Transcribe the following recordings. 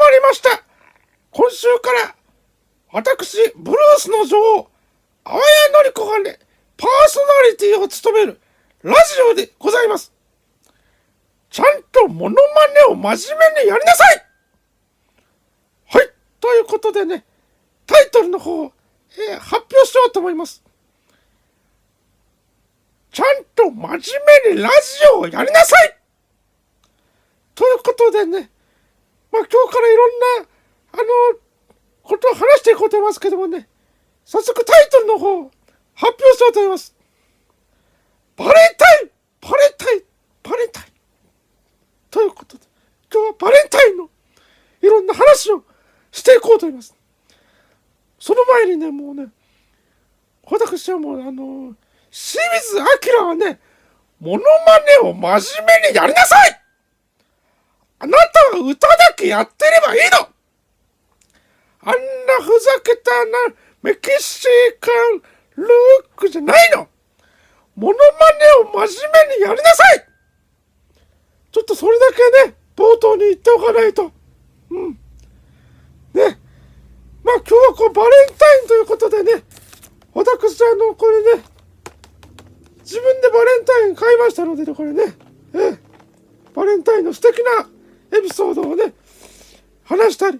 まりました。今週から私ブルースの女王淡谷のり子がねパーソナリティを務めるラジオでございます。ちゃんとモノマネを真面目にやりなさい。はい、ということでね、タイトルの方を、発表しようと思います。ちゃんと真面目にラジオをやりなさいということでね、今日からいろんなことを話していこうと思いますけどもね、早速タイトルの方を発表しようと思います。バレンタインということで、今日はバレンタインのいろんな話をしていこうと思います。その前にね、もうね、私はもう清水明はね、モノマネを真面目にやりなさい。あなたは歌だけやってればいいの。あんなふざけたなメキシカンルックじゃないの。モノマネを真面目にやりなさい。ちょっとそれだけね、冒頭に言っておかないと。ね。まあ今日はバレンタインということでね、私これね、自分でバレンタイン買いましたのでね、これね、バレンタインの素敵なエピソードをね、話したり、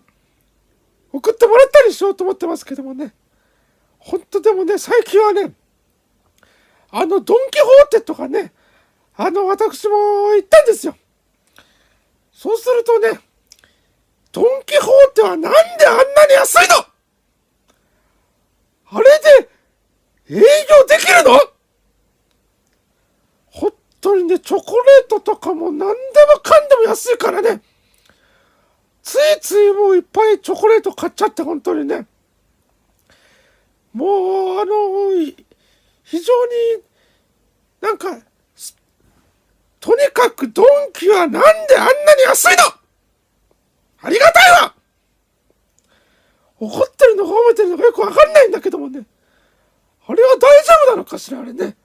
送ってもらったりしようと思ってますけどもね。ほんとでもね、最近はね、ドンキホーテとかね、私も行ったんですよ。そうするとね、ドンキホーテはなんであんなに安いの？あれで営業できるの？本当にね、チョコレートとかも何でもかんでも安いからね、ついついもういっぱいチョコレート買っちゃって、本当にね、もう非常になんかとにかくドンキはなんであんなに安いの？ありがたいわ。怒ってるのか褒めてるのかよくわかんないんだけどもね、あれは大丈夫なのかしら、あれね。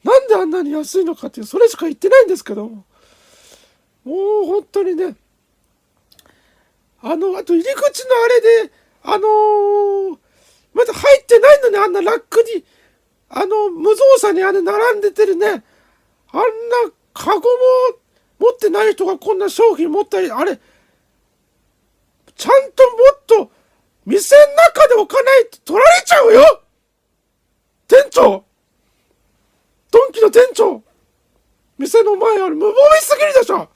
なんであんなに安いのかっていう、それしか言ってないんですけども、もう本当にね、あと入り口のあれで、まだ入ってないのにあんなラックに、無造作に並んでてるね、あんなカゴも持ってない人がこんな商品持ったり、あれ、ちゃんともっと店の中で置かないと取られちゃうよ！店長！ドンキの店長！店の前あれ無防備すぎるでしょ！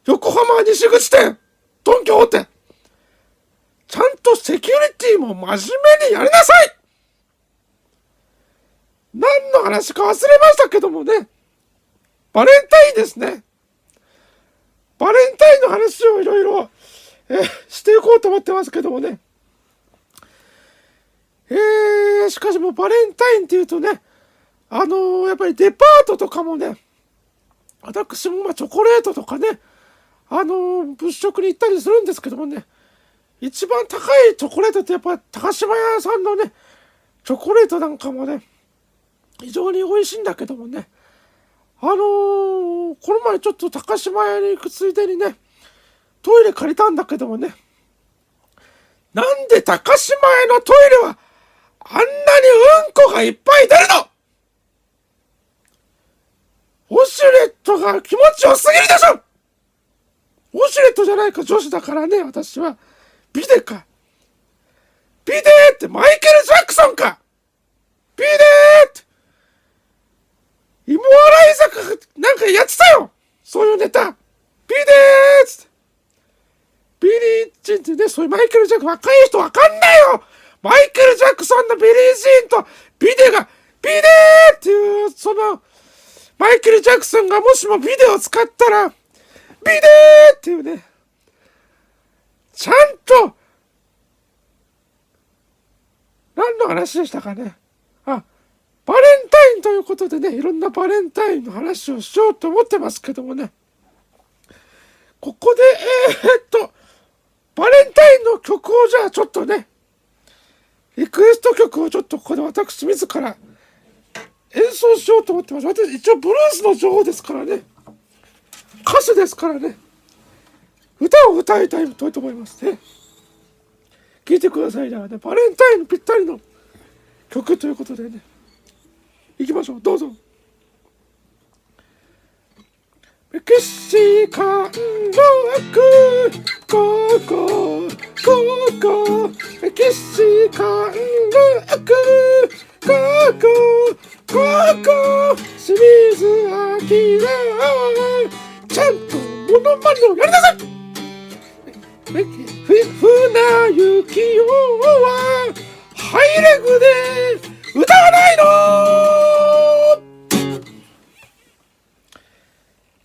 横浜西口店！ドンキホーテ！ちゃんとセキュリティも真面目にやりなさい！何の話か忘れましたけどもね、バレンタインですね。バレンタインの話をいろいろしていこうと思ってますけどもね。しかしもうバレンタインっていうとね、やっぱりデパートとかもね、私もチョコレートとかね、物色に行ったりするんですけどもね、一番高いチョコレートってやっぱ高島屋さんのね、チョコレートなんかもね、非常に美味しいんだけどもね、この前ちょっと高島屋に行くついでにね、トイレ借りたんだけどもね、なんで高島屋のトイレはあんなにうんこがいっぱい出るの？ウォシュレットが気持ちよすぎるでしょ！ウォシュレットじゃないか、女子だからね、私は。ビデか。ビデーってマイケル・ジャクソンか！ビデーって。芋洗い坂なんかやってたよ！そういうネタ。ビデーっつって。ビリー・ジーンってね、そういうマイケル・ジャクソン、若い人わかんないよ！マイケル・ジャクソンのビリー・ジーンとビデが、ビデーっていう、マイケル・ジャクソンがもしもビデを使ったら、ビデーっていうね、ちゃんと、何の話でしたかね。バレンタインということでね、いろんなバレンタインの話をしようと思ってますけどもね、ここで、バレンタインの曲をじゃあちょっとね、リクエスト曲をちょっとここで私自ら演奏しようと思ってます。私一応ブルースの女王ですからね、歌手ですからね。歌を歌いたいと思いますね。聴いてくださいね。バレンタインにぴったりの曲ということでね。行きましょう。どうぞ。メキシカンロックゴーゴーゴーゴーメキシカンロックゴーゴーゴーゴー清水アキラちゃんとモノマネをやりなさい。船行きよはハイレグで歌わないの。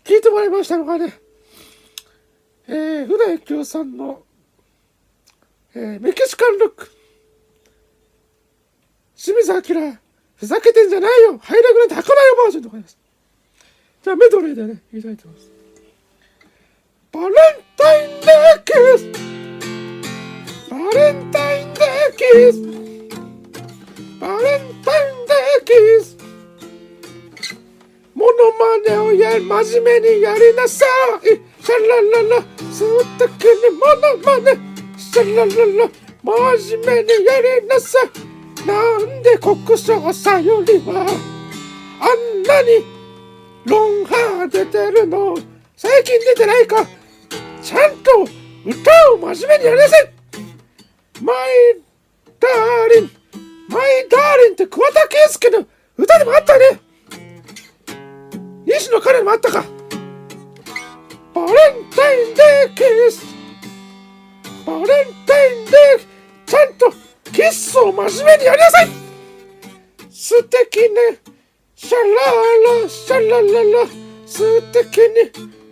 聞いてもらいましたのがね、船幸雄さんの、メキシカンロック清水明ふざけてんじゃないよハイレグなんて履かないよバージョンでございます。じゃあメドレーでね言いたいと思います。バレンタインデーキスバレンタインデーキスバレンタインデーキスモノマネを真面目にやりなさい。シャラララ素敵にモノマネシャラララ真面目にやりなさい。なんで国生さんよりはあんなにロンハー出てるの。最近出てないか。ちゃんと歌を真面目にやりなさい。マイダーリンマイダーリンって桑田佳祐の歌でもあったね。西野カナでもあったか。バレンタインデーキスバレンタインデーちゃんとキスを真面目にやりなさい。素敵ねシャララシャラララ素敵に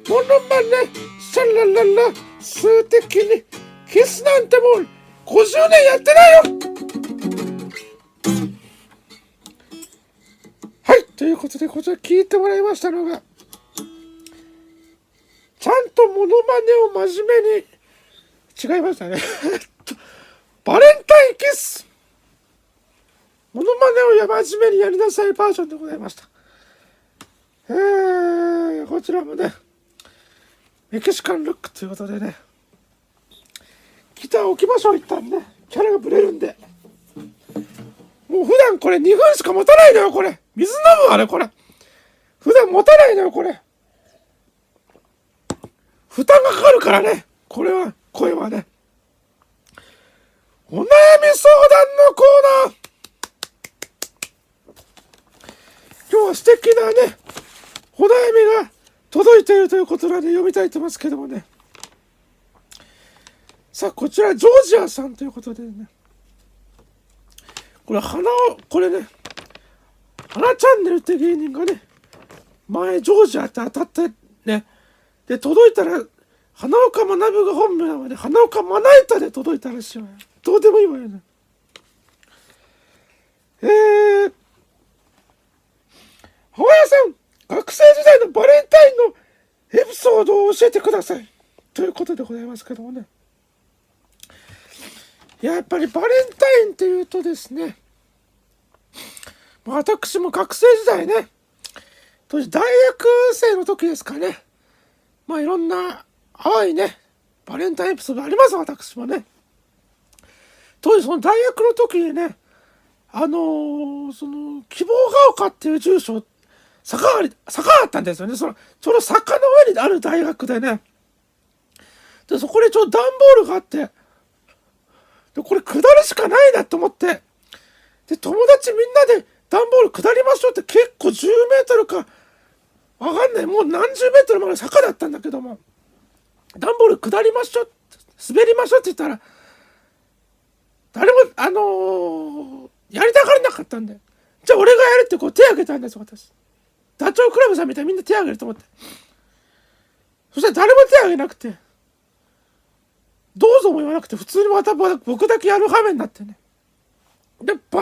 モノマネシャラララ素敵にキスなんてもう50年やってないよ。はいということでこちら聞いてもらいましたのがちゃんとモノマネを真面目に違いましたねバレンタインキスモノマネを真面目にやりなさいバージョンでございました。こちらもねメキシカンルックということでねギター置きましょう一旦ねキャラがブレるんで。もう普段これ2分しか持たないのよこれ。水飲むわねこれ。普段持たないのよこれ。負担がかかるからねこれは声はね。お悩み相談のコーナー。今日は素敵なねお悩みが届いているということなんで読みたいと思いますけどもね。さあこちらジョージアさんということでねこれね花チャンネルって芸人がね前ジョージアって当たってねで届いたら花岡学が本名なので花岡まな板で届いたらしいわよ。どうでもいいわよね。ハワイさん学生時代のバレンタインのエピソードを教えてくださいということでございますけどもね。やっぱりバレンタインっていうとですね私も学生時代ね当時大学生の時ですかねいろんな淡いねバレンタインエピソードあります。私もね当時その大学の時にねその希望が丘っていう住所坂があったんですよね。ちょうど坂の上にある大学でねでそこでちょうど段ボールがあってでこれ下るしかないなと思ってで友達みんなで段ボール下りましょうって結構10メートルかわかんないもう何十メートルまで坂だったんだけども段ボール下りましょう滑りましょうって言ったら誰もやりたがらなかったんでじゃあ俺がやるってこう手を挙げたんですよ私。ダチョウ倶楽部さんみたいにみんな手を挙げると思ってそしたら誰も手を挙げなくてどうぞも言わなくて普通にまた僕だけやる羽目になってねでバ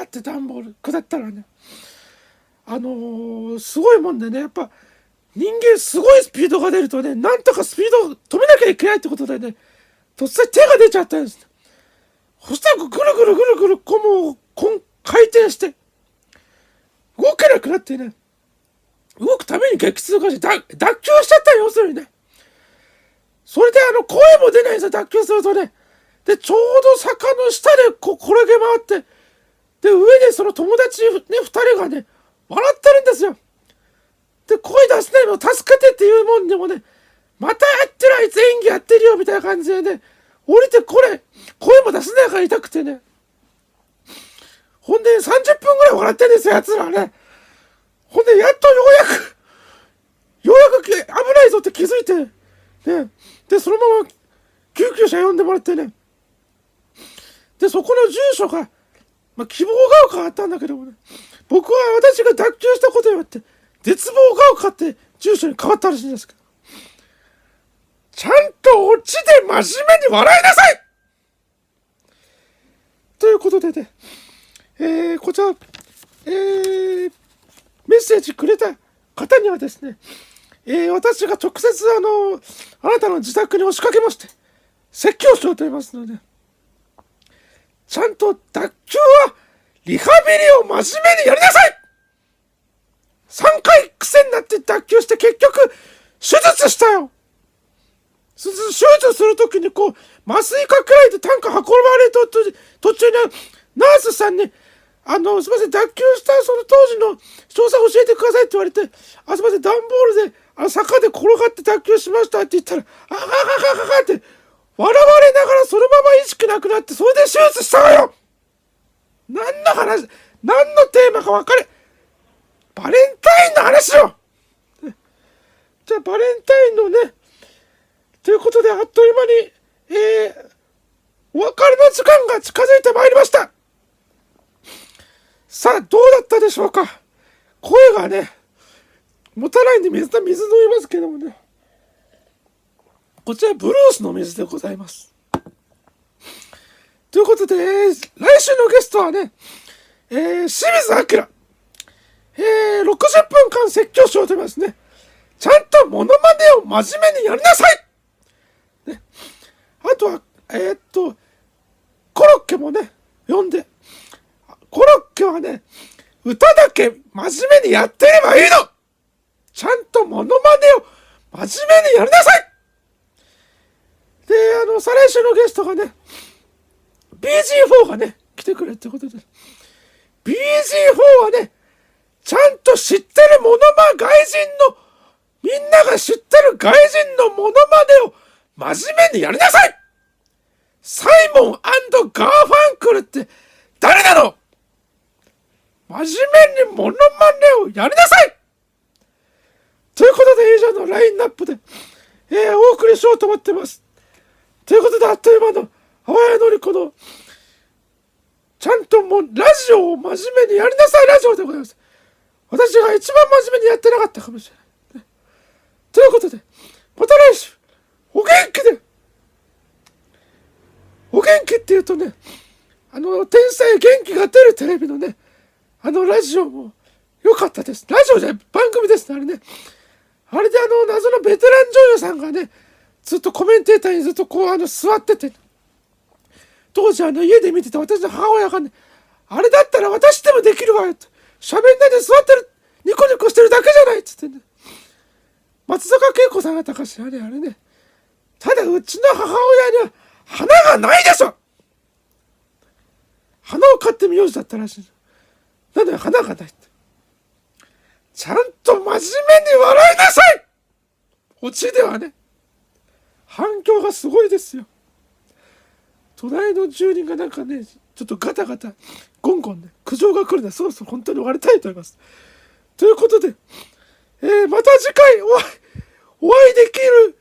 ーって段ボール下ったらねすごいもんでねやっぱ人間すごいスピードが出るとねなんとかスピードを止めなきゃいけないってことでね突然手が出ちゃったんです。そしたらぐるぐるぐるぐるもう回転して動けなくなってね動くために激痛がして脱臼しちゃったよ要するにね。それで声も出ないんですよ、脱臼するとね。で、ちょうど坂の下で転げ回って、で、上でその友達ね、二人がね、笑ってるんですよ。で、声出せないの助けてって言うもんでもね、またやってるあいつ演技やってるよみたいな感じでね、降りて声も出せないから痛くてね。ほんで30分ぐらい笑ってんですよ、奴らはね。ほんで、やっとようやく危ないぞって気づいて、ね。で、そのまま救急車呼んでもらってね。で、そこの住所が、希望が丘あったんだけどもね、僕は私が脱臼したことによって、絶望が丘って住所に変わったらしいんですけど。ちゃんとオチで真面目に笑いなさいということでね、こちら、メッセージくれた方にはですね、私が直接あなたの自宅に押しかけまして、説教しようと思いますので、ちゃんと脱臼はリハビリを真面目にやりなさい !3 回癖になって脱臼して結局、手術したよ手術するときに麻酔かけられて担架運ばれた途中にナースさんに、すみません、脱臼したその当時の詳細教えてくださいって言われて、すみません、段ボールで、坂で転がって脱臼しましたって言ったら、って笑われながらそのまま意識なくなって、それで手術したわよ何の話、何のテーマか分かれ、バレンタインの話よじゃあバレンタインのね、ということで、あっという間に、お別れの時間が近づいてまいりました。さあ、どうだったでしょうか。声がね、持たないんで水飲みますけどもね。こちらブルースの水でございます。ということで、来週のゲストはね、清水明。60分間説教しようと思いますね。ちゃんとモノマネを真面目にやりなさいね、あとは、コロッケもね、読んで、コロッケはね、歌だけ真面目にやってればいいのちゃんとモノマネを真面目にやりなさいで、再来週のゲストがね、BG4 がね、来てくれってことで、BG4 はね、ちゃんと知ってるみんなが知ってる外人のモノマネを真面目にやりなさいサイモン&ガーファンクルって誰なの真面目にモノマネをやりなさいということで以上のラインナップで、お送りしようと思ってます。ということであっという間の淡谷のり子のちゃんともうラジオを真面目にやりなさいラジオでございます。私が一番真面目にやってなかったかもしれない。ということで、また来週、お元気でお元気って言うとね、天才元気が出るテレビのね、ラジオも良かったです。ラジオじゃない、番組ですね、あれね。あれで謎のベテラン女優さんがね、ずっとコメンテーターにずっと座ってて、当時家で見てた私の母親がね、あれだったら私でもできるわよって、喋んないで座ってる、ニコニコしてるだけじゃないっつってね。松坂慶子さんだったかしらね、あれね。ただうちの母親には花がないでしょ花を買ってみようだったらしい。なんで花がないって。ちゃんと真面目に笑いなさいオチではね、反響がすごいですよ。隣の住人がなんかね、ちょっとガタガタ、ゴンゴンね、苦情が来るんで、そろそろ本当に終わりたいと思います。ということで、また次回お会いできる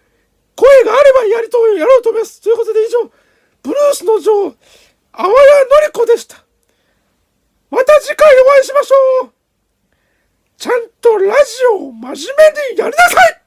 声があればやろうと思います。ということで以上、ブルースの女王、淡谷のり子でした。また次回お会いしましょう。ちゃんとラジオを真面目にやりなさい